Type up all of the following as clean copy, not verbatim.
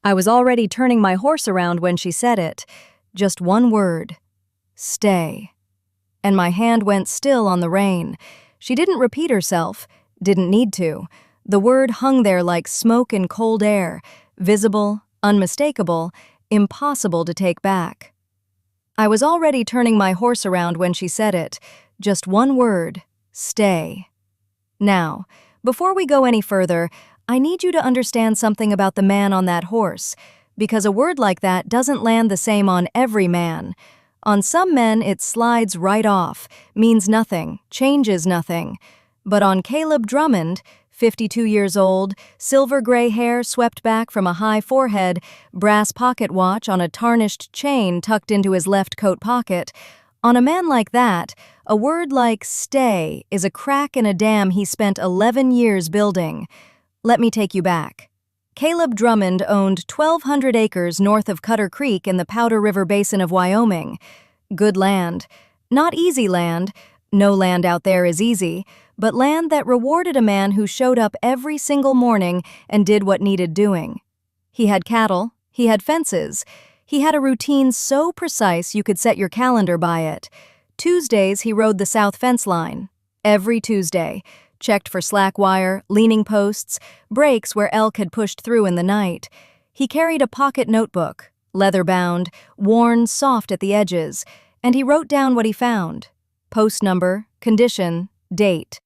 I was already turning my horse around when she said it. Just one word. Stay. And my hand went still on the rein. She didn't repeat herself, didn't need to. The word hung there like smoke in cold air, visible, unmistakable, impossible to take back. I was already turning my horse around when she said it. Just one word. Stay. Now, before we go any further, I need you to understand something about the man on that horse, because a word like that doesn't land the same on every man. On some men, it slides right off, means nothing, changes nothing. But on Caleb Drummond, 52 years old, silver gray hair swept back from a high forehead, brass pocket watch on a tarnished chain tucked into his left coat pocket, on a man like that, a word like stay is a crack in a dam he spent 11 years building. Let me take you back. Caleb Drummond owned 1,200 acres north of Cutter Creek in the Powder River Basin of Wyoming. Good land. Not easy land. No land out there is easy, but land that rewarded a man who showed up every single morning and did what needed doing. He had cattle. He had fences. He had a routine so precise you could set your calendar by it. Tuesdays, he rode the south fence line. Every Tuesday. Checked for slack wire, leaning posts, breaks where elk had pushed through in the night. He carried a pocket notebook, leather-bound, worn soft at the edges, and he wrote down what he found. Post number, condition, date.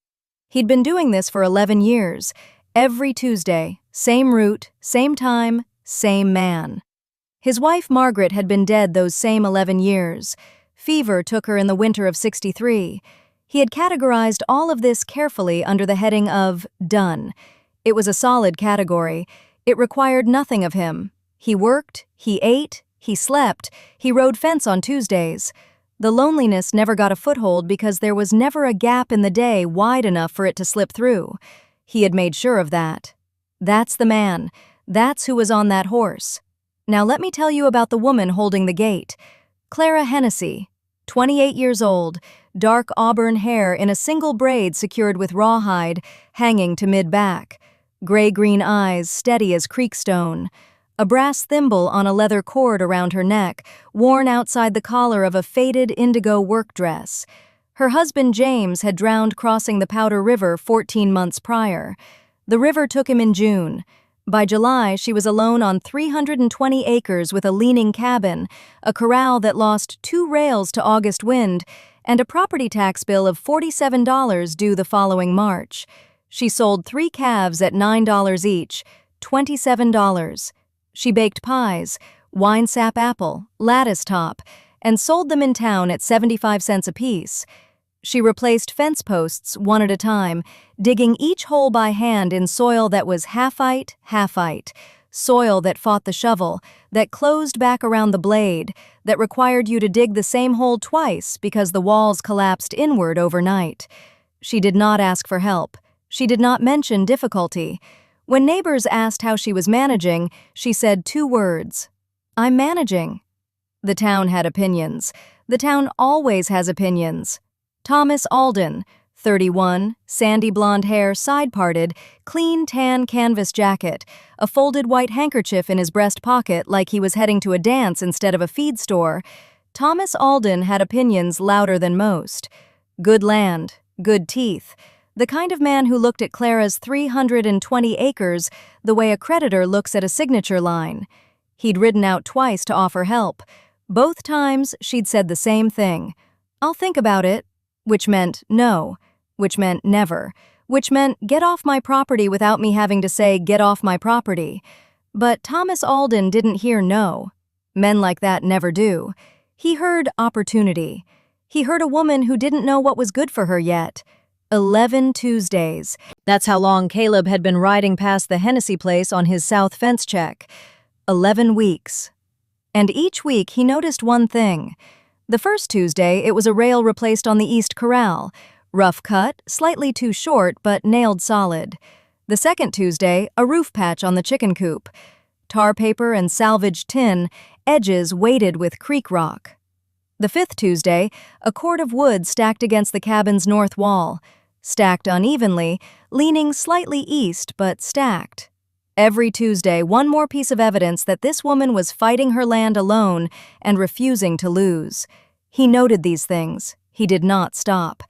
He'd been doing this for 11 years. Every Tuesday, same route, same time, same man. His wife Margaret had been dead those same 11 years. Fever took her in the winter of '63. He had categorized all of this carefully under the heading of done. It was a solid category. It required nothing of him. He worked, he ate, he slept, he rode fence on Tuesdays. The loneliness never got a foothold because there was never a gap in the day wide enough for it to slip through. He had made sure of that. That's the man. That's who was on that horse. Now let me tell you about the woman holding the gate. Clara Hennessy, 28 years old, dark auburn hair in a single braid secured with rawhide, hanging to mid-back. Gray-green eyes steady as creekstone. A brass thimble on a leather cord around her neck, worn outside the collar of a faded indigo work dress. Her husband James had drowned crossing the Powder River 14 months prior. The river took him in June. By July, she was alone on 320 acres with a leaning cabin, a corral that lost 2 rails to August wind, and a property tax bill of $47 due the following March. She sold 3 calves at $9 each, $27. She baked pies, wine sap apple, lattice top, and sold them in town at 75 cents apiece. She replaced fence posts one at a time, digging each hole by hand in soil that was halfite, soil that fought the shovel, that closed back around the blade, that required you to dig the same hole twice because the walls collapsed inward overnight. She did not ask for help. She did not mention difficulty. When neighbors asked how she was managing, she said 2 words. I'm managing. The town had opinions. The town always has opinions. Thomas Alden, 31, sandy blonde hair side-parted, clean tan canvas jacket, a folded white handkerchief in his breast pocket like he was heading to a dance instead of a feed store. Thomas Alden had opinions louder than most. Good land, good teeth. The kind of man who looked at Clara's 320 acres the way a creditor looks at a signature line. He'd ridden out twice to offer help. Both times, she'd said the same thing. I'll think about it. Which meant no, which meant never, which meant get off my property without me having to say get off my property. But Thomas Alden didn't hear no. Men like that never do. He heard opportunity. He heard a woman who didn't know what was good for her yet. 11 Tuesdays. That's how long Caleb had been riding past the Hennessy place on his south fence check. 11 weeks. And each week he noticed one thing. The first Tuesday, it was a rail replaced on the east corral. Rough cut, slightly too short, but nailed solid. The second Tuesday, a roof patch on the chicken coop. Tar paper and salvaged tin, edges weighted with creek rock. The fifth Tuesday, a cord of wood stacked against the cabin's north wall. Stacked unevenly, leaning slightly east, but stacked. Every Tuesday, one more piece of evidence that this woman was fighting her land alone and refusing to lose. He noted these things. He did not stop.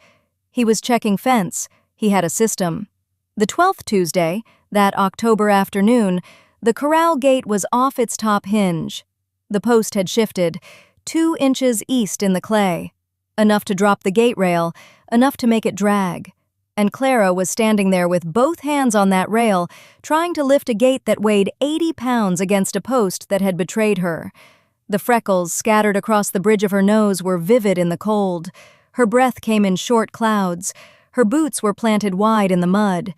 He was checking fence. He had a system. The 12th Tuesday, that October afternoon, the corral gate was off its top hinge. The post had shifted 2 inches east in the clay, enough to drop the gate rail, enough to make it drag. And Clara was standing there with both hands on that rail, trying to lift a gate that weighed 80 pounds against a post that had betrayed her. The freckles scattered across the bridge of her nose were vivid in the cold. Her breath came in short clouds. Her boots were planted wide in the mud.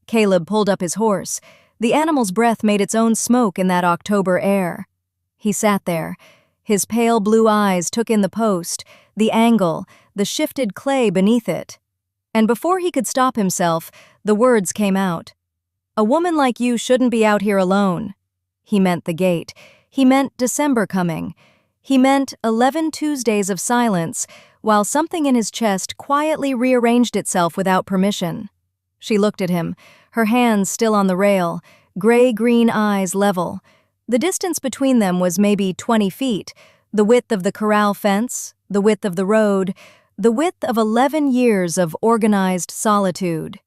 Caleb pulled up his horse. The animal's breath made its own smoke in that October air. He sat there. His pale blue eyes took in the post, the angle, the shifted clay beneath it. And before he could stop himself, the words came out. "A woman like you shouldn't be out here alone." He meant the gate. He meant December coming. He meant 11 Tuesdays of silence, while something in his chest quietly rearranged itself without permission. She looked at him, her hands still on the rail, gray-green eyes level. The distance between them was maybe 20 feet, the width of the corral fence, the width of the road, the width of 11 years of organized solitude.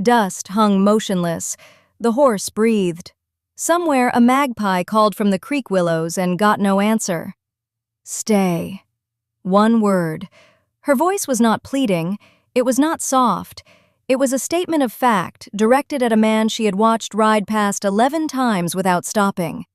Dust hung motionless. The horse breathed. Somewhere a magpie called from the creek willows and got no answer. Stay. One word. Her voice was not pleading. It was not soft. It was a statement of fact, directed at a man she had watched ride past 11 times without stopping.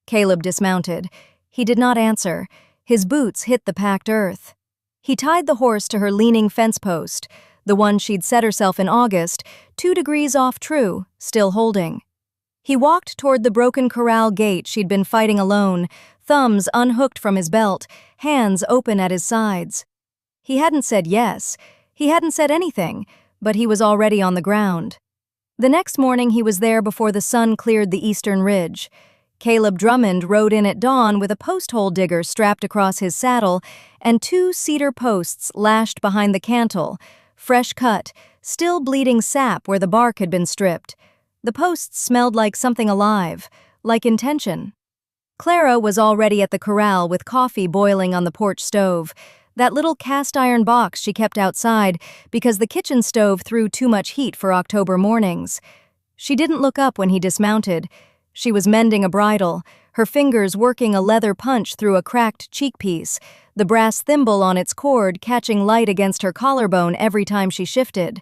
Caleb dismounted. He did not answer. His boots hit the packed earth. He tied the horse to her leaning fence post, the one she'd set herself in August, 2 degrees off true, still holding. He walked toward the broken corral gate she'd been fighting alone, thumbs unhooked from his belt, hands open at his sides. He hadn't said yes. He hadn't said anything, but he was already on the ground. The next morning he was there before the sun cleared the eastern ridge. Caleb Drummond rode in at dawn with a post-hole digger strapped across his saddle and 2 cedar posts lashed behind the cantle, fresh cut, still bleeding sap where the bark had been stripped. The posts smelled like something alive, like intention. Clara was already at the corral with coffee boiling on the porch stove, that little cast-iron box she kept outside because the kitchen stove threw too much heat for October mornings. She didn't look up when he dismounted. She was mending a bridle, her fingers working a leather punch through a cracked cheekpiece, the brass thimble on its cord catching light against her collarbone every time she shifted.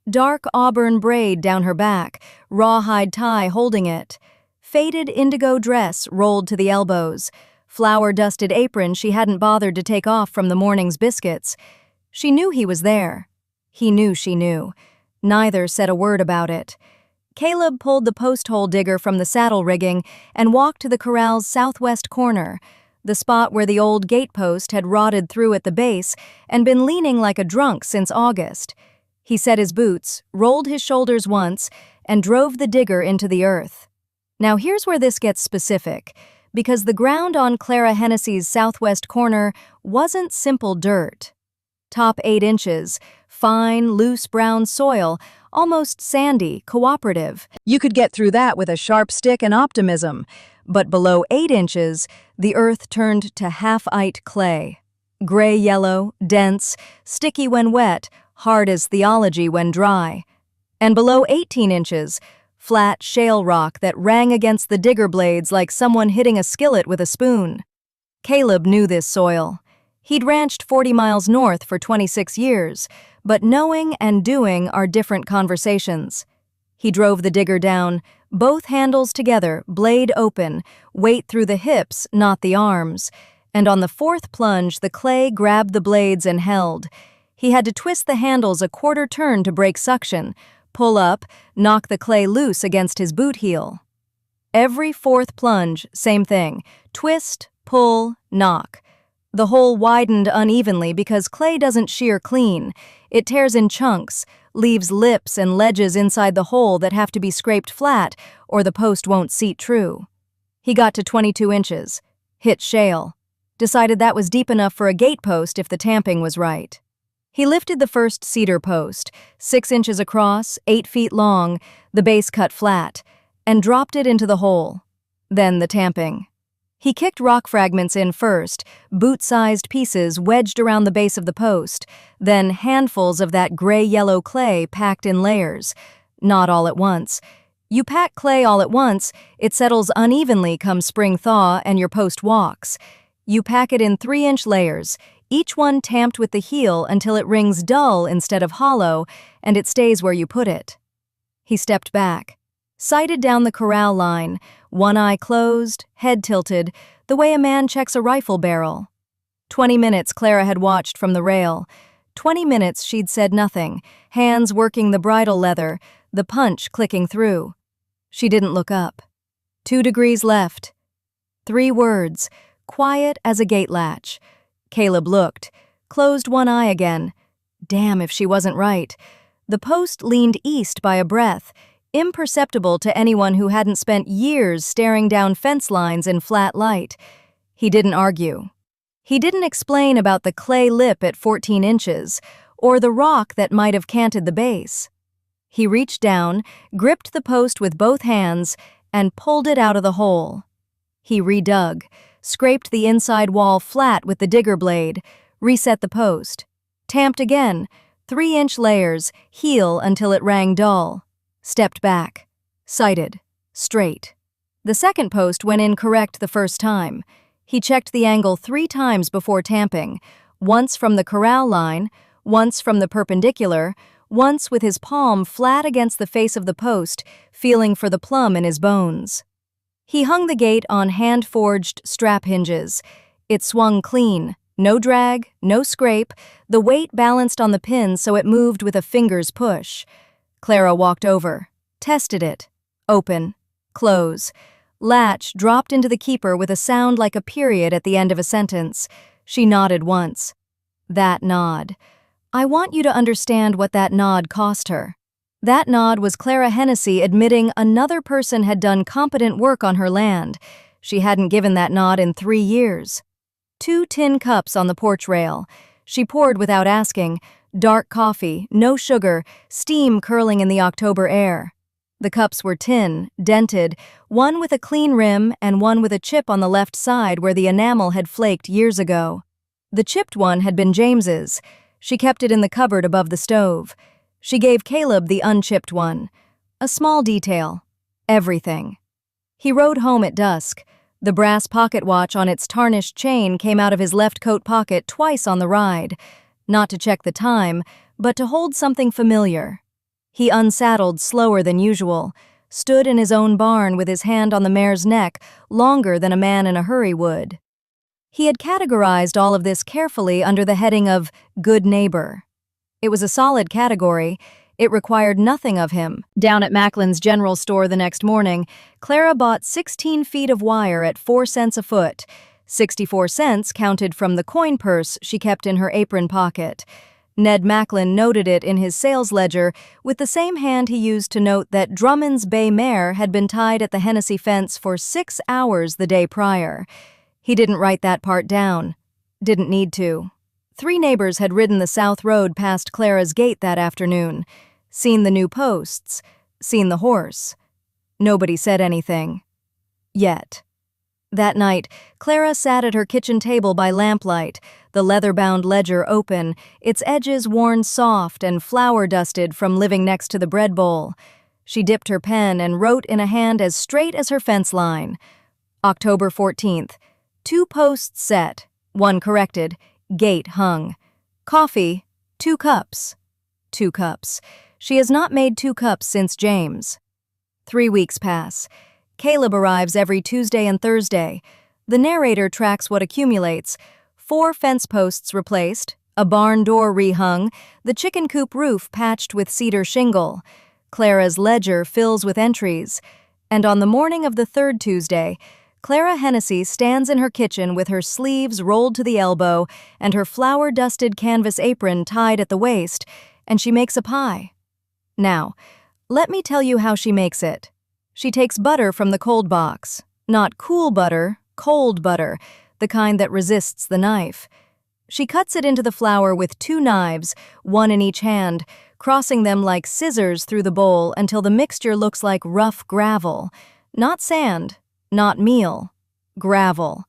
Dark auburn braid down her back, rawhide tie holding it. Faded indigo dress rolled to the elbows. Flour-dusted apron she hadn't bothered to take off from the morning's biscuits. She knew he was there. He knew she knew. Neither said a word about it. Caleb pulled the post-hole digger from the saddle rigging and walked to the corral's southwest corner, the spot where the old gatepost had rotted through at the base and been leaning like a drunk since August. He set his boots, rolled his shoulders once, and drove the digger into the earth. Now here's where this gets specific, because the ground on Clara Hennessy's southwest corner wasn't simple dirt. Top 8 inches, fine, loose brown soil, almost sandy, cooperative. You could get through that with a sharp stick and optimism. But below 8 inches, the earth turned to half-ite clay. Gray-yellow, dense, sticky when wet, hard as theology when dry. And below 18 inches, flat shale rock that rang against the digger blades like someone hitting a skillet with a spoon. Caleb knew this soil. He'd ranched 40 miles north for 26 years, but knowing and doing are different conversations. He drove the digger down, both handles together, blade open, weight through the hips, not the arms. And on the 4th plunge, the clay grabbed the blades and held. He had to twist the handles a quarter turn to break suction, pull up, knock the clay loose against his boot heel. Every 4th plunge, same thing. Twist, pull, knock. The hole widened unevenly because clay doesn't shear clean. It tears in chunks, leaves lips and ledges inside the hole that have to be scraped flat or the post won't seat true. He got to 22 inches, hit shale, decided that was deep enough for a gate post if the tamping was right. He lifted the first cedar post, 6 inches across, 8 feet long, the base cut flat, and dropped it into the hole. Then the tamping. He kicked rock fragments in first, boot-sized pieces wedged around the base of the post, then handfuls of that gray-yellow clay packed in layers. Not all at once. You pack clay all at once, it settles unevenly come spring thaw and your post walks. You pack it in 3-inch layers, each one tamped with the heel until it rings dull instead of hollow, and it stays where you put it. He stepped back, sighted down the corral line, one eye closed, head tilted, the way a man checks a rifle barrel. 20 minutes Clara had watched from the rail. 20 minutes she'd said nothing, hands working the bridle leather, the punch clicking through. She didn't look up. 2 degrees left. 3 words, quiet as a gate latch. Caleb looked, closed one eye again. Damn if she wasn't right. The post leaned east by a breath, imperceptible to anyone who hadn't spent years staring down fence lines in flat light. He didn't argue. He didn't explain about the clay lip at 14 inches, or the rock that might have canted the base. He reached down, gripped the post with both hands, and pulled it out of the hole. He redug, scraped the inside wall flat with the digger blade, reset the post, tamped again, 3-inch layers, heel until it rang dull. Stepped back, sighted, straight. The second post went in correct the first time. He checked the angle 3 times before tamping, once from the corral line, once from the perpendicular, once with his palm flat against the face of the post, feeling for the plumb in his bones. He hung the gate on hand-forged strap hinges. It swung clean, no drag, no scrape, the weight balanced on the pin so it moved with a finger's push. Clara walked over, tested it. Open, close. Latch dropped into the keeper with a sound like a period at the end of a sentence. She nodded once. That nod. I want you to understand what that nod cost her. That nod was Clara Hennessy admitting another person had done competent work on her land. She hadn't given that nod in 3 years. 2 tin cups on the porch rail. She poured without asking. Dark coffee, no sugar, steam curling in the October air. The cups were tin, dented, one with a clean rim and one with a chip on the left side where the enamel had flaked years ago. The chipped one had been James's. She kept it in the cupboard above the stove. She gave Caleb the unchipped one. A small detail. Everything. He rode home at dusk. The brass pocket watch on its tarnished chain came out of his left coat pocket twice on the ride. Not to check the time, but to hold something familiar. He unsaddled slower than usual, stood in his own barn with his hand on the mare's neck longer than a man in a hurry would. He had categorized all of this carefully under the heading of good neighbor. It was a solid category. It required nothing of him. Down at Macklin's general store the next morning, Clara bought 16 feet of wire at 4 cents a foot. 64 cents counted from the coin purse she kept in her apron pocket. Ned Macklin noted it in his sales ledger with the same hand he used to note that Drummond's bay mare had been tied at the Hennessy fence for 6 hours the day prior. He didn't write that part down. Didn't need to. 3 neighbors had ridden the south road past Clara's gate that afternoon, seen the new posts, seen the horse. Nobody said anything. Yet. That night, Clara sat at her kitchen table by lamplight, the leather-bound ledger open, its edges worn soft and flour-dusted from living next to the bread bowl. She dipped her pen and wrote in a hand as straight as her fence line. October 14th. 2 posts set, 1 corrected, gate hung. Coffee, 2 cups. 2 cups. She has not made 2 cups since James. 3 weeks pass. Caleb arrives every Tuesday and Thursday. The narrator tracks what accumulates. 4 fence posts replaced, a barn door rehung, the chicken coop roof patched with cedar shingle. Clara's ledger fills with entries. And on the morning of the 3rd Tuesday, Clara Hennessy stands in her kitchen with her sleeves rolled to the elbow and her flour-dusted canvas apron tied at the waist, and she makes a pie. Now, let me tell you how she makes it. She takes butter from the cold box. Not cool butter, cold butter, the kind that resists the knife. She cuts it into the flour with 2 knives, one in each hand, crossing them like scissors through the bowl until the mixture looks like rough gravel. Not sand, not meal, gravel.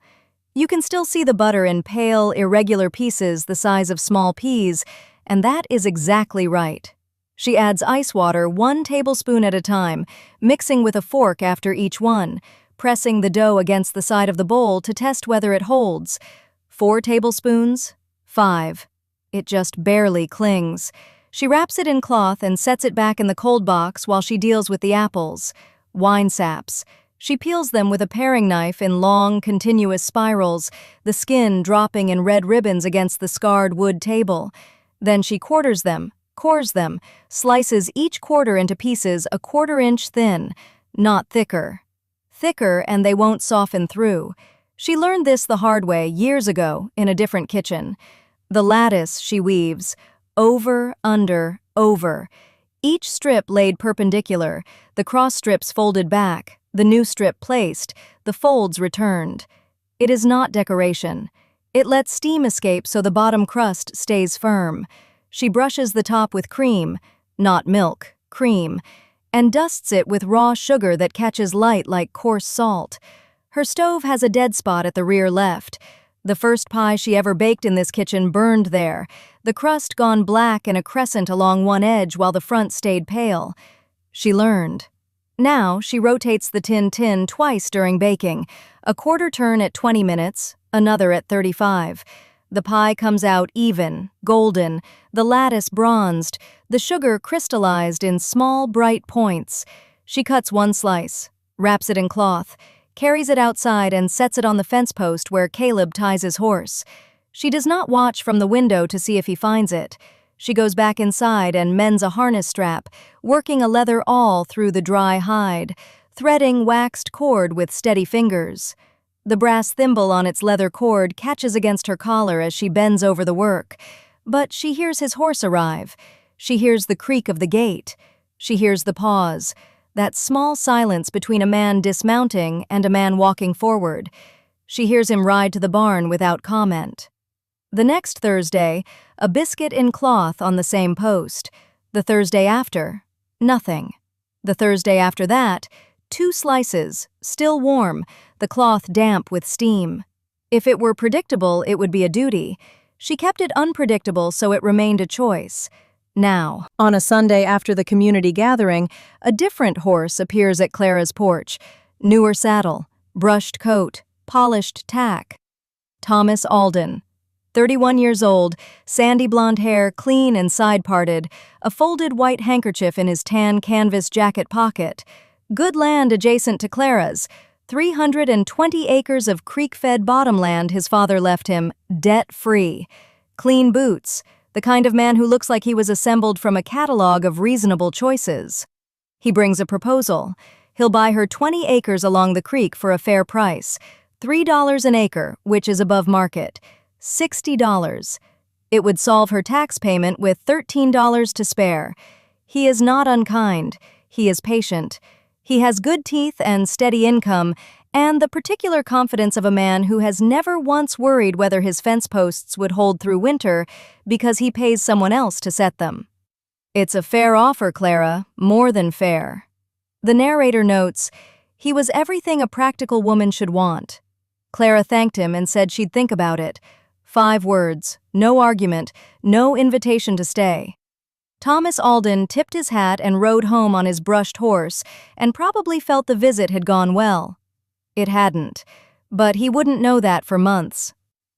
You can still see the butter in pale, irregular pieces the size of small peas, and that is exactly right. She adds ice water 1 tablespoon at a time, mixing with a fork after each one, pressing the dough against the side of the bowl to test whether it holds. 4 tablespoons? 5. It just barely clings. She wraps it in cloth and sets it back in the cold box while she deals with the apples. Wine saps. She peels them with a paring knife in long, continuous spirals, the skin dropping in red ribbons against the scarred wood table. Then she cores them, slices each quarter into pieces a 1/4 inch thin, not thicker. Thicker, and they won't soften through. She learned this the hard way years ago in a different kitchen. The lattice she weaves, over, under, over. Each strip laid perpendicular, the cross strips folded back, the new strip placed, the folds returned. It is not decoration. It lets steam escape so the bottom crust stays firm. She brushes the top with cream, not milk, cream, and dusts it with raw sugar that catches light like coarse salt. Her stove has a dead spot at the rear left. The first pie she ever baked in this kitchen burned there, the crust gone black in a crescent along one edge while the front stayed pale. She learned. Now she rotates the tin twice during baking, a 1/4 turn at 20 minutes, another at 35. The pie comes out even, golden, the lattice bronzed, the sugar crystallized in small, bright points. She cuts 1 slice, wraps it in cloth, carries it outside and sets it on the fence post where Caleb ties his horse. She does not watch from the window to see if he finds it. She goes back inside and mends a harness strap, working a leather awl through the dry hide, threading waxed cord with steady fingers. The brass thimble on its leather cord catches against her collar as she bends over the work. But she hears his horse arrive. She hears the creak of the gate. She hears the pause, that small silence between a man dismounting and a man walking forward. She hears him ride to the barn without comment. The next Thursday, a biscuit in cloth on the same post. The Thursday after, nothing. The Thursday after that, 2 slices, still warm, the cloth damp with steam. If it were predictable, it would be a duty. She kept it unpredictable so it remained a choice. Now, on a Sunday after the community gathering, a different horse appears at Clara's porch. Newer saddle, brushed coat, polished tack. Thomas Alden. 31 years old, sandy blonde hair clean and side-parted, a folded white handkerchief in his tan canvas jacket pocket. Good land adjacent to Clara's, 320 acres of creek-fed bottomland his father left him, debt-free. Clean boots, the kind of man who looks like he was assembled from a catalog of reasonable choices. He brings a proposal. He'll buy her 20 acres along the creek for a fair price, $3 an acre, which is above market. $60. It would solve her tax payment with $13 to spare. He is not unkind. He is patient. He has good teeth and steady income, and the particular confidence of a man who has never once worried whether his fence posts would hold through winter because he pays someone else to set them. It's a fair offer, Clara, more than fair. The narrator notes, he was everything a practical woman should want. Clara thanked him and said she'd think about it. 5 words, no argument, no invitation to stay. Thomas Alden tipped his hat and rode home on his brushed horse and probably felt the visit had gone well. It hadn't, but he wouldn't know that for months.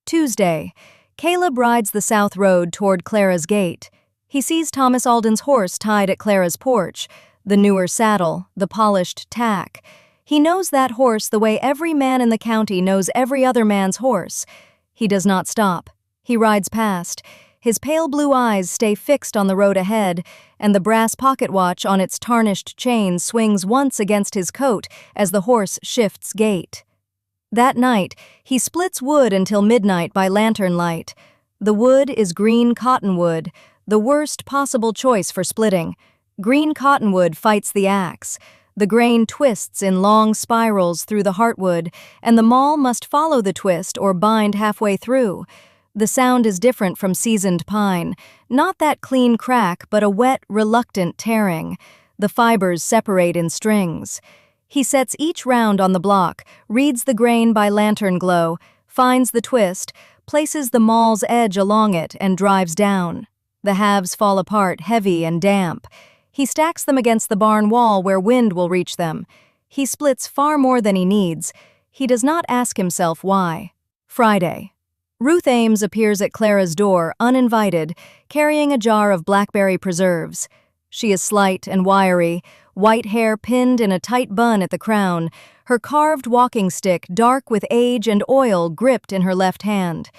Tuesday, Caleb rides the south road toward Clara's gate. He sees Thomas Alden's horse tied at Clara's porch, the newer saddle, the polished tack. He knows that horse the way every man in the county knows every other man's horse. He does not stop. He rides past. His pale blue eyes stay fixed on the road ahead, and the brass pocket watch on its tarnished chain swings once against his coat as the horse shifts gait. That night, he splits wood until midnight by lantern light. The wood is green cottonwood, the worst possible choice for splitting. Green cottonwood fights the axe. The grain twists in long spirals through the heartwood, and the maul must follow the twist or bind halfway through. The sound is different from seasoned pine, not that clean crack, but a wet, reluctant tearing. The fibers separate in strings. He sets each round on the block, reads the grain by lantern glow, finds the twist, places the maul's edge along it, and drives down. The halves fall apart, heavy and damp. He stacks them against the barn wall where wind will reach them. He splits far more than he needs. He does not ask himself why. Friday. Ruth Ames appears at Clara's door, uninvited, carrying a jar of blackberry preserves. She is slight and wiry, white hair pinned in a tight bun at the crown, her carved walking stick dark with age and oil gripped in her left hand.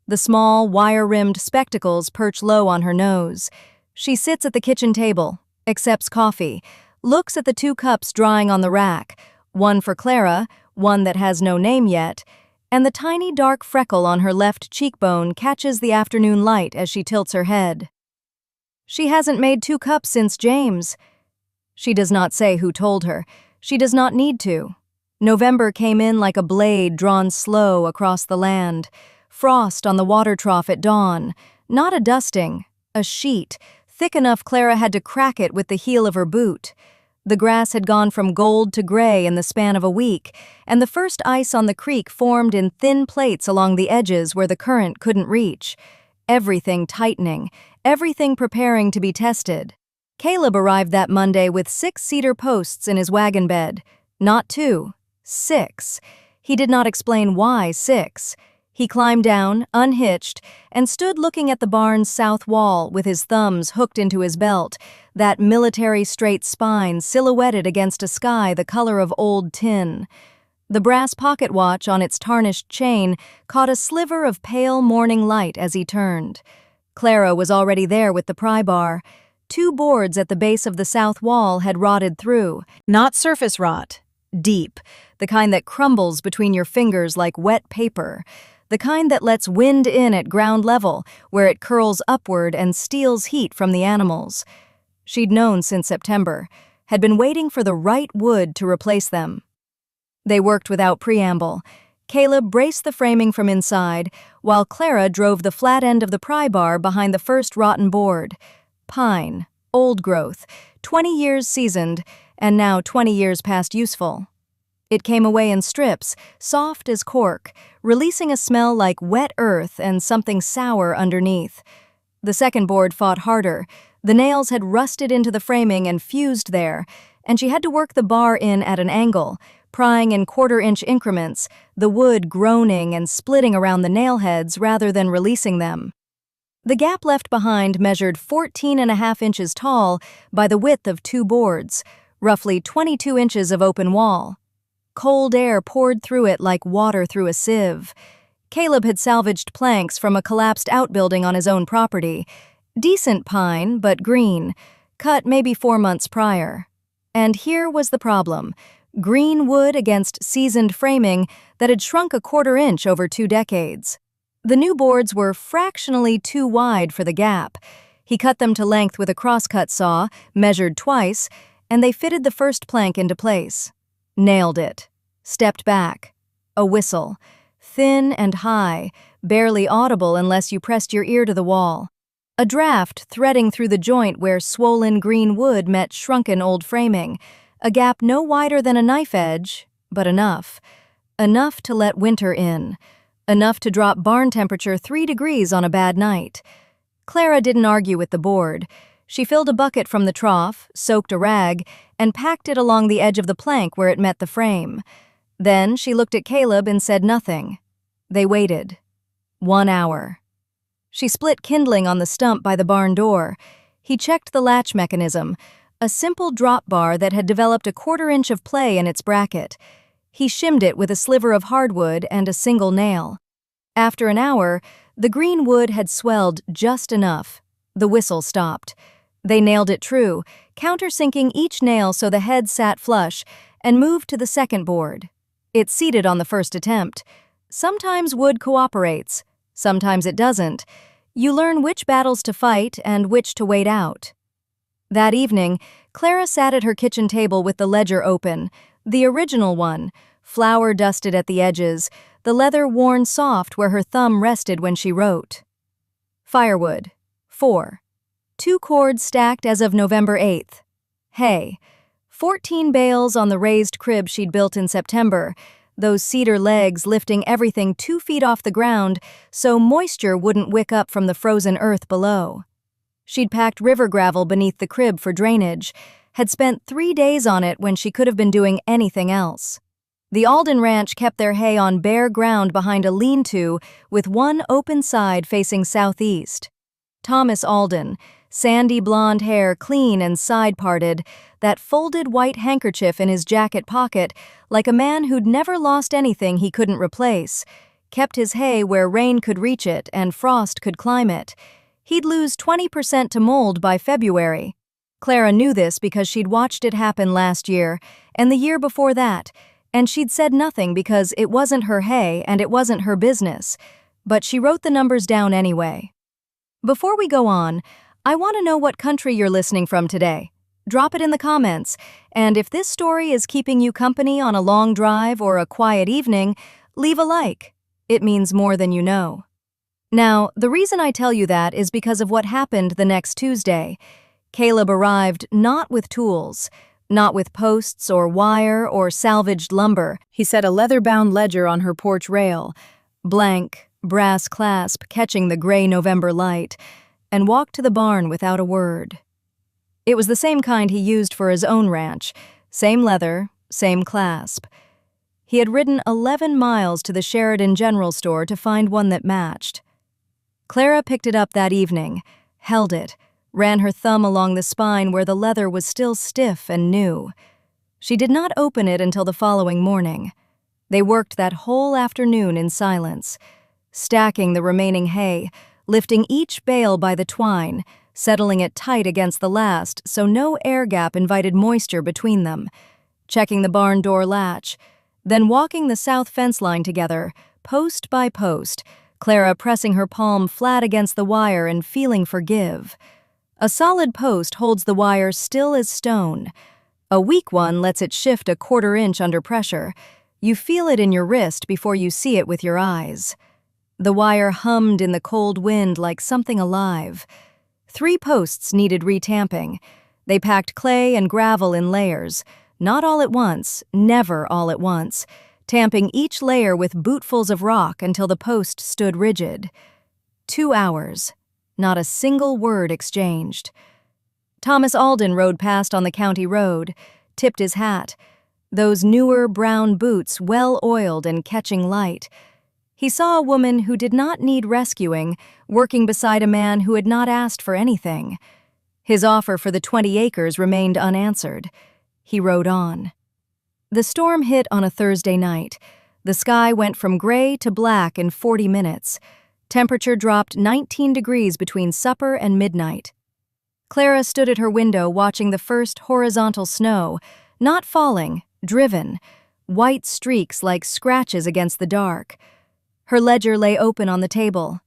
The small, wire-rimmed spectacles perch low on her nose. She sits at the kitchen table, accepts coffee, looks at the 2 cups drying on the rack, one for Clara, one that has no name yet, and the tiny dark freckle on her left cheekbone catches the afternoon light as she tilts her head. She hasn't made 2 cups since James. She does not say who told her. She does not need to. November came in like a blade drawn slow across the land. Frost on the water trough at dawn. Not a dusting, a sheet, thick enough Clara had to crack it with the heel of her boot. The grass had gone from gold to gray in the span of a week, and the first ice on the creek formed in thin plates along the edges where the current couldn't reach. Everything tightening, everything preparing to be tested. Caleb arrived that Monday with 6 cedar posts in his wagon bed. Not 2, 6. He did not explain why 6. He climbed down, unhitched, and stood looking at the barn's south wall with his thumbs hooked into his belt, that military straight spine silhouetted against a sky the color of old tin. The brass pocket watch on its tarnished chain caught a sliver of pale morning light as he turned. Clara was already there with the pry bar. 2 boards at the base of the south wall had rotted through. Not surface rot. Deep. The kind that crumbles between your fingers like wet paper. The kind that lets wind in at ground level, where it curls upward and steals heat from the animals. She'd known since September, had been waiting for the right wood to replace them. They worked without preamble. Caleb braced the framing from inside, while Clara drove the flat end of the pry bar behind the first rotten board. Pine, old growth, 20 years seasoned, and now 20 years past useful. It came away in strips, soft as cork, releasing a smell like wet earth and something sour underneath. The second board fought harder. The nails had rusted into the framing and fused there, and she had to work the bar in at an angle, prying in 1/4-inch increments, the wood groaning and splitting around the nail heads rather than releasing them. The gap left behind measured 14.5 inches tall by the width of 2 boards, roughly 22 inches of open wall. Cold air poured through it like water through a sieve. Caleb had salvaged planks from a collapsed outbuilding on his own property. Decent pine, but green, cut maybe 4 months prior. And here was the problem. Green wood against seasoned framing that had shrunk 1/4 inch over 2 decades. The new boards were fractionally too wide for the gap. He cut them to length with a crosscut saw, measured twice, and they fitted the first plank into place. Nailed it. Stepped back. A whistle. Thin and high, barely audible unless you pressed your ear to the wall. A draft threading through the joint where swollen green wood met shrunken old framing. A gap no wider than a knife edge, but enough. Enough to let winter in. Enough to drop barn temperature 3 degrees on a bad night. Clara didn't argue with the board. She filled a bucket from the trough, soaked a rag, and packed it along the edge of the plank where it met the frame. Then she looked at Caleb and said nothing. They waited. 1 hour. She split kindling on the stump by the barn door. He checked the latch mechanism, a simple drop bar that had developed a 1/4 inch of play in its bracket. He shimmed it with a sliver of hardwood and a single nail. After an hour, the green wood had swelled just enough. The whistle stopped. They nailed it true, countersinking each nail so the head sat flush, and moved to the second board. It seated on the first attempt. Sometimes wood cooperates, sometimes it doesn't. You learn which battles to fight and which to wait out. That evening, Clara sat at her kitchen table with the ledger open, the original one, flour dusted at the edges, the leather worn soft where her thumb rested when she wrote. Firewood, 4. 2 cords stacked as of November 8th. Hay, 14 bales on the raised crib she'd built in September, those cedar legs lifting everything 2 feet off the ground so moisture wouldn't wick up from the frozen earth below. She'd packed river gravel beneath the crib for drainage, had spent 3 days on it when she could have been doing anything else. The Alden Ranch kept their hay on bare ground behind a lean-to with one open side facing southeast. Thomas Alden, sandy blonde hair clean and side-parted, that folded white handkerchief in his jacket pocket like a man who'd never lost anything he couldn't replace, kept his hay where rain could reach it and frost could climb it. He'd lose 20% to mold by February. Clara knew this because she'd watched it happen last year and the year before that, and she'd said nothing because it wasn't her hay and it wasn't her business, but she wrote the numbers down anyway. Before we go on, I want to know what country you're listening from today. Drop it in the comments, and if this story is keeping you company on a long drive or a quiet evening, leave a like. It means more than you know. Now, the reason I tell you that is because of what happened the next Tuesday. Caleb arrived not with tools, not with posts or wire or salvaged lumber. He set a leather-bound ledger on her porch rail, blank, brass clasp catching the gray November light, and walked to the barn without a word. It was the same kind he used for his own ranch, same leather, same clasp. He had ridden 11 miles to the Sheridan General Store to find one that matched. Clara picked it up that evening, held it, ran her thumb along the spine where the leather was still stiff and new. She did not open it until the following morning. They worked that whole afternoon in silence, stacking the remaining hay, lifting each bale by the twine, settling it tight against the last so no air gap invited moisture between them, checking the barn door latch, then walking the south fence line together, post by post, Clara pressing her palm flat against the wire and feeling for give. A solid post holds the wire still as stone. A weak one lets it shift a 1/4 inch under pressure. You feel it in your wrist before you see it with your eyes. The wire hummed in the cold wind like something alive. 3 posts needed retamping. They packed clay and gravel in layers, not all at once, never all at once, tamping each layer with bootfuls of rock until the post stood rigid. 2 hours, not a single word exchanged. Thomas Alden rode past on the county road, tipped his hat, those newer brown boots well-oiled and catching light. He saw a woman who did not need rescuing, working beside a man who had not asked for anything. His offer for the 20 acres remained unanswered. He rode on. The storm hit on a Thursday night. The sky went from gray to black in 40 minutes. Temperature dropped 19 degrees between supper and midnight. Clara stood at her window watching the first horizontal snow, not falling, driven, white streaks like scratches against the dark. Her ledger lay open on the table.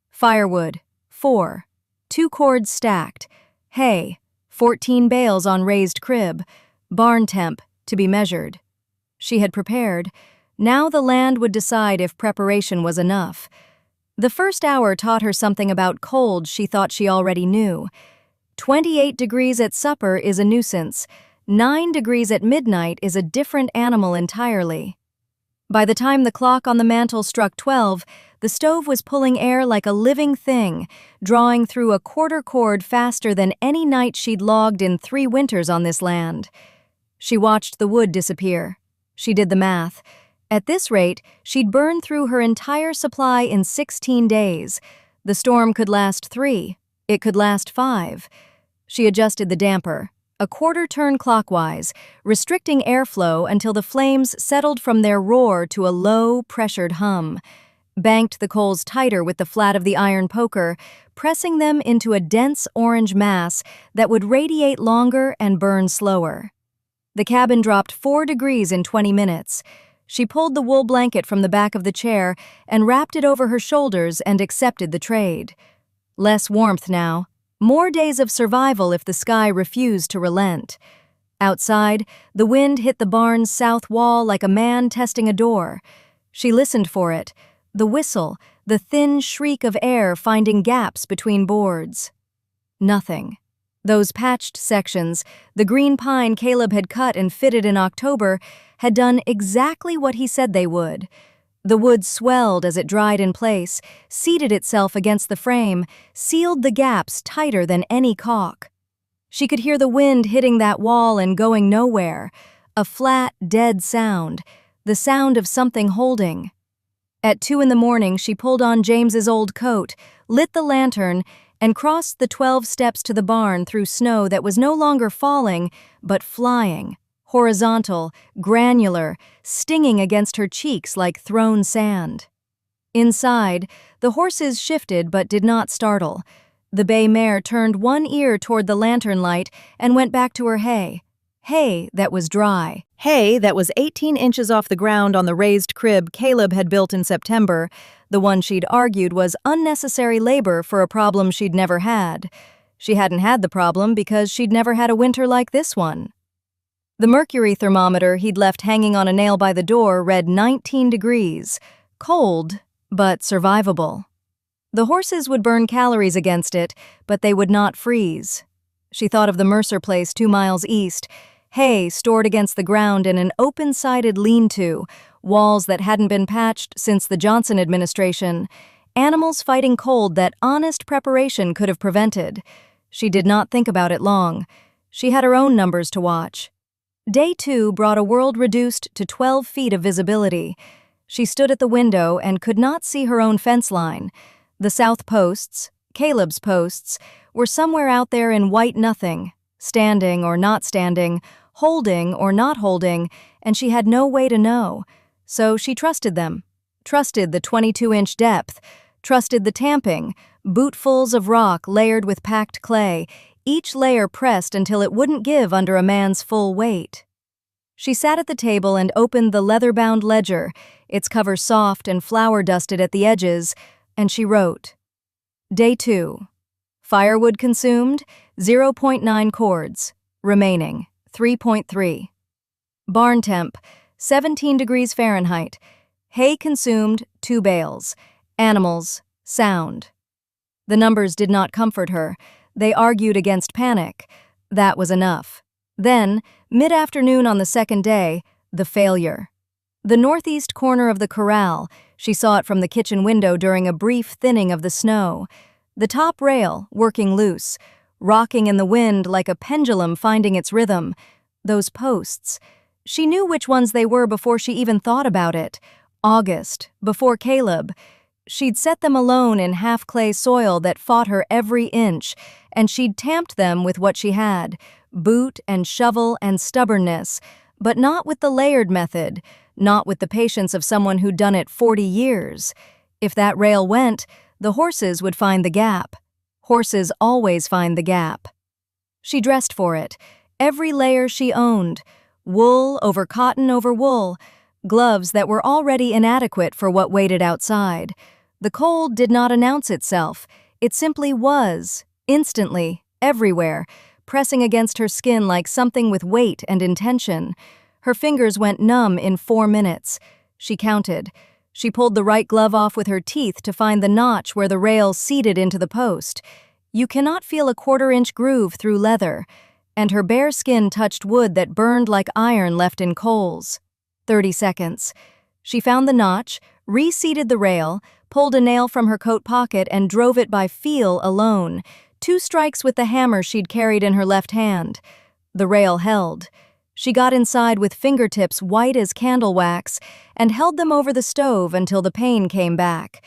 Firewood, 4. 2 cords stacked. Hay, 14 bales on raised crib. Barn temp, to be measured. She had prepared. Now the land would decide if preparation was enough. The first hour taught her something about cold she thought she already knew. 28 degrees at supper is a nuisance. 9 degrees at midnight is a different animal entirely. By the time the clock on the mantel struck 12, the stove was pulling air like a living thing, drawing through a 1/4 cord faster than any night she'd logged in 3 winters on this land. She watched the wood disappear. She did the math. At this rate, she'd burn through her entire supply in 16 days. The storm could last 3. It could last 5. She adjusted the damper, a 1/4 turn clockwise, restricting airflow until the flames settled from their roar to a low, pressured hum, banked the coals tighter with the flat of the iron poker, pressing them into a dense orange mass that would radiate longer and burn slower. The cabin dropped 4 degrees in 20 minutes. She pulled the wool blanket from the back of the chair and wrapped it over her shoulders and accepted the trade. Less warmth now. More days of survival if the sky refused to relent. Outside, the wind hit the barn's south wall like a man testing a door. She listened for it, the whistle, the thin shriek of air finding gaps between boards. Nothing. Those patched sections, the green pine Caleb had cut and fitted in October, had done exactly what he said they would. The wood swelled as it dried in place, seated itself against the frame, sealed the gaps tighter than any caulk. She could hear the wind hitting that wall and going nowhere, a flat, dead sound, the sound of something holding. At 2 a.m, she pulled on James's old coat, lit the lantern, and crossed the 12 steps to the barn through snow that was no longer falling, but flying, horizontal, granular, stinging against her cheeks like thrown sand. Inside, the horses shifted but did not startle. The bay mare turned one ear toward the lantern light and went back to her hay. Hay that was dry. Hay that was 18 inches off the ground on the raised crib Caleb had built in September, the one she'd argued was unnecessary labor for a problem she'd never had. She hadn't had the problem because she'd never had a winter like this one. The mercury thermometer he'd left hanging on a nail by the door read 19 degrees. Cold, but survivable. The horses would burn calories against it, but they would not freeze. She thought of the Mercer place 2 miles east, hay stored against the ground in an open-sided lean-to, walls that hadn't been patched since the Johnson administration, animals fighting cold that honest preparation could have prevented. She did not think about it long. She had her own numbers to watch. Day 2 brought a world reduced to 12 feet of visibility. She stood at the window and could not see her own fence line. The south posts, Caleb's posts, were somewhere out there in white nothing, standing or not standing, holding or not holding, and she had no way to know. So she trusted them, trusted the 22-inch depth, trusted the tamping, bootfuls of rock layered with packed clay, each layer pressed until it wouldn't give under a man's full weight. She sat at the table and opened the leather-bound ledger, its cover soft and flour-dusted at the edges, and she wrote, Day 2. Firewood consumed, 0.9 cords. Remaining, 3.3. Barn temp, 17 degrees Fahrenheit. Hay consumed, 2 bales. Animals, sound. The numbers did not comfort her. They argued against panic. That was enough. Then, mid-afternoon on the second day, the failure. The northeast corner of the corral, she saw it from the kitchen window during a brief thinning of the snow. The top rail, working loose, rocking in the wind like a pendulum finding its rhythm. Those posts. She knew which ones they were before she even thought about it. August, before Caleb. She'd set them alone in half-clay soil that fought her every inch, and she'd tamped them with what she had, boot and shovel and stubbornness, but not with the layered method, not with the patience of someone who'd done it 40 years. If that rail went, the horses would find the gap. Horses always find the gap. She dressed for it, every layer she owned, wool over cotton over wool, gloves that were already inadequate for what waited outside. The cold did not announce itself. It simply was, instantly, everywhere, pressing against her skin like something with weight and intention. Her fingers went numb in 4 minutes. She counted. She pulled the right glove off with her teeth to find the notch where the rail seated into the post. You cannot feel a 1/4-inch groove through leather, and her bare skin touched wood that burned like iron left in coals. 30 seconds. She found the notch, reseated the rail, pulled a nail from her coat pocket and drove it by feel alone, 2 strikes with the hammer she'd carried in her left hand. The rail held. She got inside with fingertips white as candle wax and held them over the stove until the pain came back.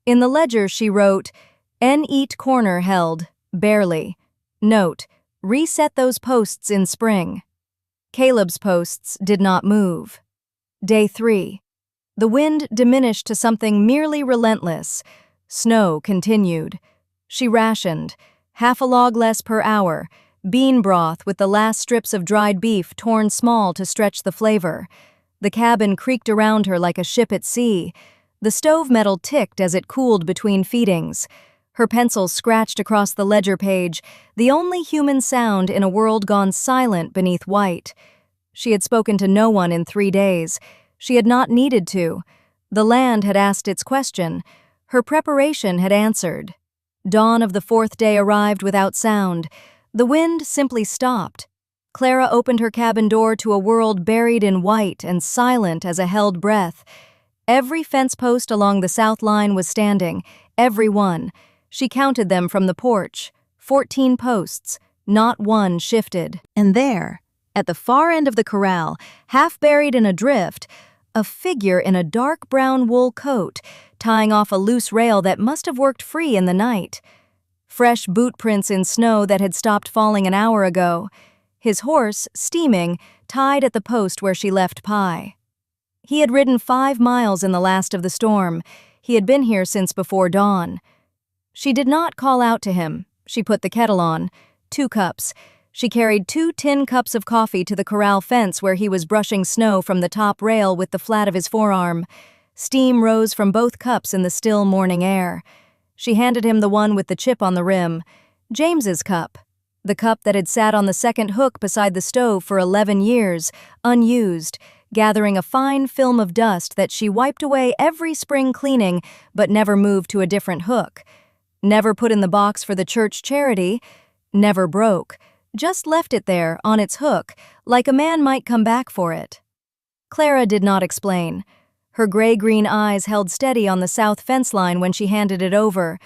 In the ledger she wrote, N-eat corner held, barely. Note, reset those posts in spring. Caleb's posts did not move. Day 3. The wind diminished to something merely relentless. Snow continued. She rationed, half a log less per hour, bean broth with the last strips of dried beef torn small to stretch the flavor. The cabin creaked around her like a ship at sea. The stove metal ticked as it cooled between feedings. Her pencil scratched across the ledger page, the only human sound in a world gone silent beneath white. She had spoken to no one in 3 days. She had not needed to. The land had asked its question. Her preparation had answered. Dawn of the fourth day arrived without sound. The wind simply stopped. Clara opened her cabin door to a world buried in white and silent as a held breath. Every fence post along the south line was standing, every one. She counted them from the porch. 14 posts, not one shifted. And there, at the far end of the corral, half buried in a drift, a figure in a dark brown wool coat, tying off a loose rail that must have worked free in the night. Fresh boot prints in snow that had stopped falling an hour ago. His horse, steaming, tied at the post where she left Pie. He had ridden 5 miles in the last of the storm. He had been here since before dawn. She did not call out to him. She put the kettle on. 2 cups. She carried 2 tin cups of coffee to the corral fence where he was brushing snow from the top rail with the flat of his forearm. Steam rose from both cups in the still morning air. She handed him the one with the chip on the rim. James's cup. The cup that had sat on the second hook beside the stove for 11 years, unused, gathering a fine film of dust that she wiped away every spring cleaning but never moved to a different hook. Never put in the box for the church charity. Never broke. Just left it there, on its hook, like a man might come back for it. Clara did not explain. Her gray-green eyes held steady on the south fence line when she handed it over.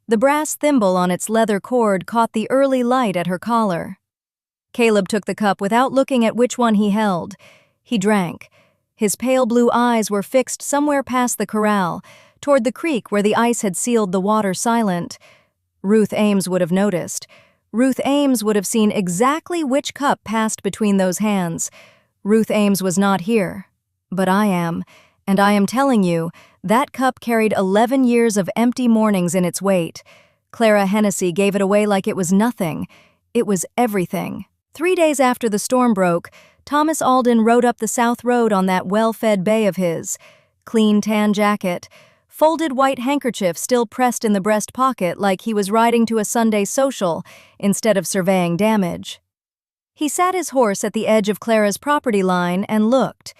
The brass thimble on its leather cord caught the early light at her collar. Caleb took the cup without looking at which one he held. He drank. His pale blue eyes were fixed somewhere past the corral, toward the creek where the ice had sealed the water silent. Ruth Ames would have noticed. Ruth Ames would have seen exactly which cup passed between those hands. Ruth Ames was not here. But I am, and I am telling you, that cup carried 11 years of empty mornings in its weight. Clara Hennessy gave it away like it was nothing. It was everything. 3 days after the storm broke, Thomas Alden rode up the South Road on that well-fed bay of his. Clean tan jacket, folded white handkerchief still pressed in the breast pocket like he was riding to a Sunday social instead of surveying damage. He sat his horse at the edge of Clara's property line and looked.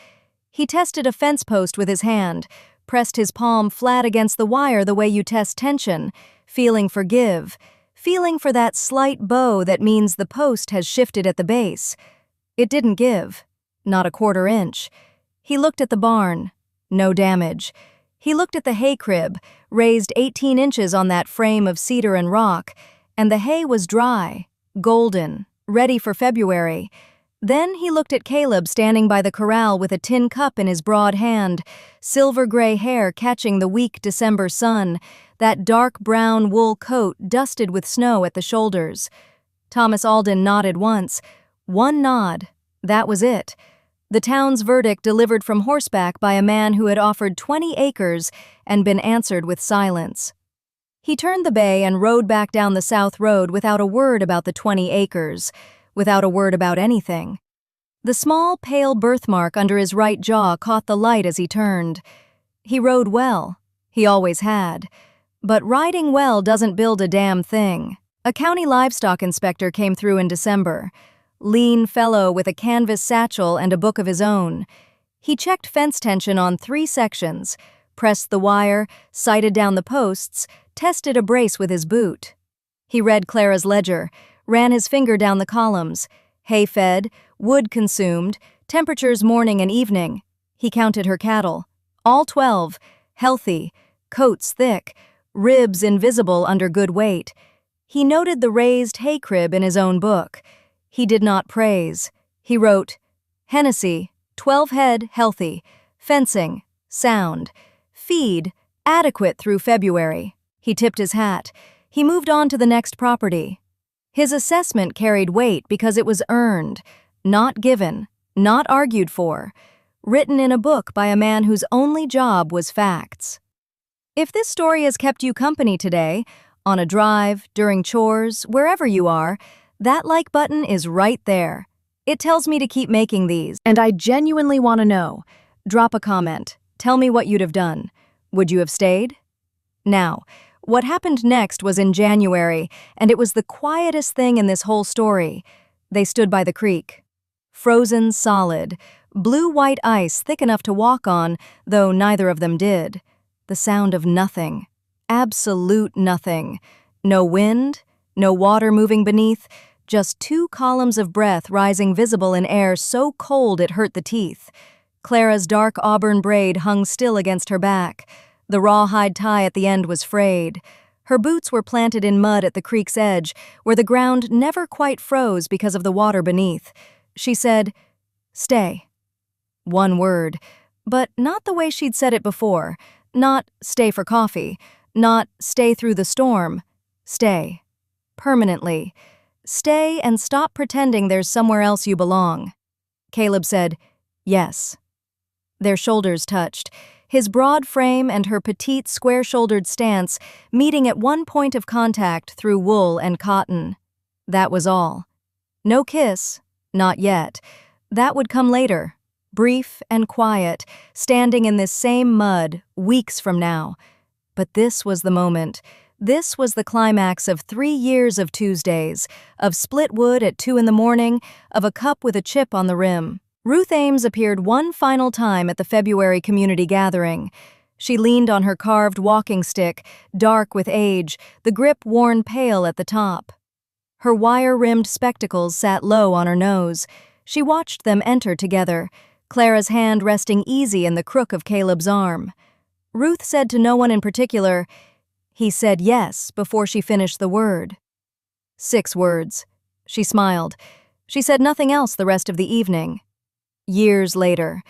He tested a fence post with his hand, pressed his palm flat against the wire the way you test tension, feeling for give, feeling for that slight bow that means the post has shifted at the base. It didn't give, not a quarter inch. He looked at the barn. No damage. He looked at the hay crib, raised 18 inches on that frame of cedar and rock, and the hay was dry, golden, ready for February. Then he looked at Caleb standing by the corral with a tin cup in his broad hand, silver-gray hair catching the weak December sun, that dark brown wool coat dusted with snow at the shoulders. Thomas Alden nodded once. One nod. That was it. The town's verdict delivered from horseback by a man who had offered 20 acres and been answered with silence. He turned the bay and rode back down the South Road without a word about the 20 acres, without a word about anything. The small, pale birthmark under his right jaw caught the light as he turned. He rode well. He always had. But riding well doesn't build a damn thing. A county livestock inspector came through in December. Lean fellow with a canvas satchel and a book of his own. He checked fence tension on 3 sections, pressed the wire, sighted down the posts, tested a brace with his boot. He read Clara's ledger, ran his finger down the columns. Hay fed, wood consumed, temperatures morning and evening. He counted her cattle. All 12, healthy, coats thick, ribs invisible under good weight. He noted the raised hay crib in his own book. He did not praise. He wrote, Hennessy, 12 head, healthy. Fencing, sound. Feed, adequate through February. He tipped his hat. He moved on to the next property. His assessment carried weight because it was earned, not given, not argued for, written in a book by a man whose only job was facts. If this story has kept you company today, on a drive, during chores, wherever you are, that like button is right there. It tells me to keep making these, and I genuinely want to know. Drop a comment. Tell me what you'd have done. Would you have stayed? Now, what happened next was in January, and it was the quietest thing in this whole story. They stood by the creek. Frozen solid, Blue-white ice thick enough to walk on, though neither of them did. The sound of nothing. Absolute nothing. No wind, no water moving beneath, just 2 columns of breath rising visible in air so cold it hurt the teeth. Clara's dark auburn braid hung still against her back. The rawhide tie at the end was frayed. Her boots were planted in mud at the creek's edge, where the ground never quite froze because of the water beneath. She said, "Stay." One word, but not the way she'd said it before. Not "stay for coffee," not "stay through the storm." Stay. Permanently. Stay and stop pretending there's somewhere else you belong. Caleb said, "Yes." Their shoulders touched, his broad frame and her petite, square-shouldered stance meeting at one point of contact through wool and cotton. That was all. No kiss, not yet. That would come later, brief and quiet, standing in this same mud, weeks from now. But this was the moment. This was the climax of 3 years of Tuesdays, of split wood at 2 in the morning, of a cup with a chip on the rim. Ruth Ames appeared one final time at the February community gathering. She leaned on her carved walking stick, dark with age, the grip worn pale at the top. Her wire-rimmed spectacles sat low on her nose. She watched them enter together, Clara's hand resting easy in the crook of Caleb's arm. Ruth said to no one in particular, "He said yes," before she finished the word. 6 words. She smiled. She said nothing else the rest of the evening. Years later,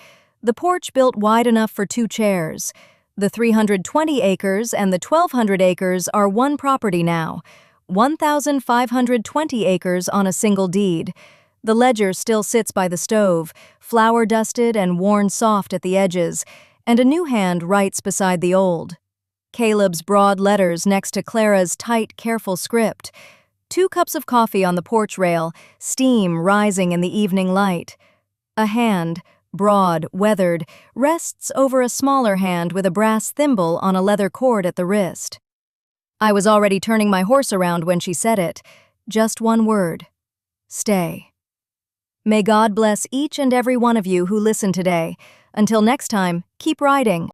the porch built wide enough for 2 chairs. The 320 acres and the 1,200 acres are one property now, 1,520 acres on a single deed. The ledger still sits by the stove, flour-dusted and worn soft at the edges, and a new hand writes beside the old. Caleb's broad letters next to Clara's tight, careful script. 2 cups of coffee on the porch rail, steam rising in the evening light. A hand, broad, weathered, rests over a smaller hand with a brass thimble on a leather cord at the wrist. I was already turning my horse around when she said it. Just one word. Stay. May God bless each and every one of you who listened today. Until next time, keep riding.